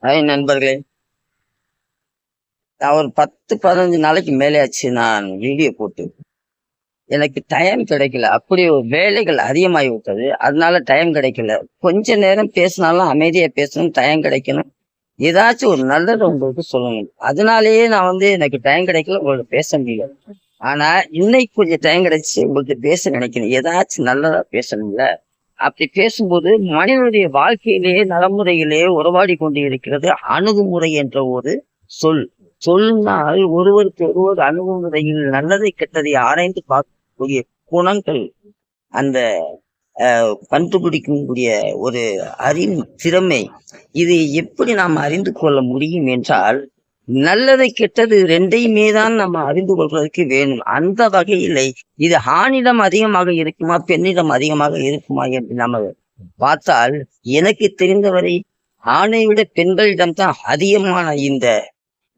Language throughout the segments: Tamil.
ஹாய் நண்பர்களே, நான் ஒரு 10-15 நாளைக்கு மேலே ஆச்சு நான் வீடியோ போட்டு. எனக்கு டைம் கிடைக்கல. அப்படி ஒரு வேலைகள் அதிகமாகி விட்டது. அதனால டைம் கிடைக்கல. கொஞ்ச நேரம் பேசினாலும் அமைதியா பேசணும், டைம் கிடைக்கணும். ஏதாச்சும் ஒரு நல்லது உங்களுக்கு சொல்லணும். அதனாலேயே நான் எனக்கு டைம் கிடைக்கல, உங்களுக்கு பேச முடியல. ஆனா இன்னைக்கு கொஞ்சம் டைம் கிடைச்சு உங்களுக்கு பேச நினைக்கிறேன். ஏதாச்சும் நல்லதா பேசணும்ல. அப்படி பேசும்போது மனிதனுடைய வாழ்க்கையிலேயே நடைமுறையிலேயே உறவாடி கொண்டு இருக்கிறது அணுகுமுறை என்ற ஒரு சொல். சொல்னால் ஒருவருக்கு ஒருவர் அணுகுமுறையில் நல்லதை கெட்டதை ஆராய்ந்து பார்க்கக்கூடிய குணங்கள், அந்த கண்டுபிடிக்கக்கூடிய ஒரு அறிவு திறமை, இது எப்படி நாம் அறிந்து கொள்ள முடியும் என்றால், நல்லதை கெட்டது ரெண்டையுமே தான் நம்ம அறிந்து கொள்வதற்கு வேணும். அந்த வகையிலே இது ஆணிடம் அதிகமாக இருக்குமா, பெண்ணிடம் அதிகமாக இருக்குமா என்று நம்ம பார்த்தால், எனக்கு தெரிந்தவரை ஆணை விட பெண்களிடம்தான் அதிகமான இந்த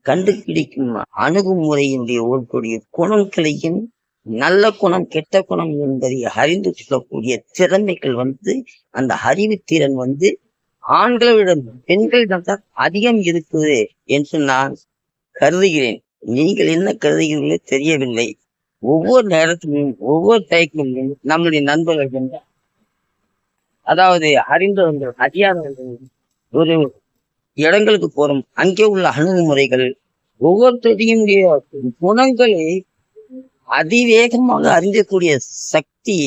கண்டுபிடிக்கும் அணுகுமுறையினுடைய ஒரு குணங்களையும், நல்ல குணம் கெட்ட குணம் என்பதை அறிந்து கொள்ளக்கூடிய திறமைகள் அந்த அறிவுத்திறன் ஆண்களிடம் பெண்களிடம் தான் அதிகம் இருக்குது என்று நான் கருதுகிறேன். நீங்கள் என்ன கருதுகிறீர்களோ தெரியவில்லை. ஒவ்வொரு நேரத்திலும் ஒவ்வொரு டைத்திலும் நம்முடைய நண்பர்கள், அதாவது அறிந்தவர்கள் அறியாதவர்கள், ஒரு இடங்களுக்கு போறோம், அங்கே உள்ள அணுகுமுறைகள், ஒவ்வொருத்தரையும் குணங்களை அதிவேகமாக அறிஞ்சக்கூடிய சக்தி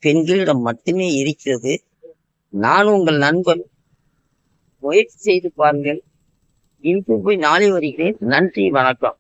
பெண்களிடம் மட்டுமே இருக்கிறது. நான் உங்கள் நண்பன், முயற்சி செய்து பாருங்கள். இன்று போய் நாளை வருகிறேன். நன்றி, வணக்கம்.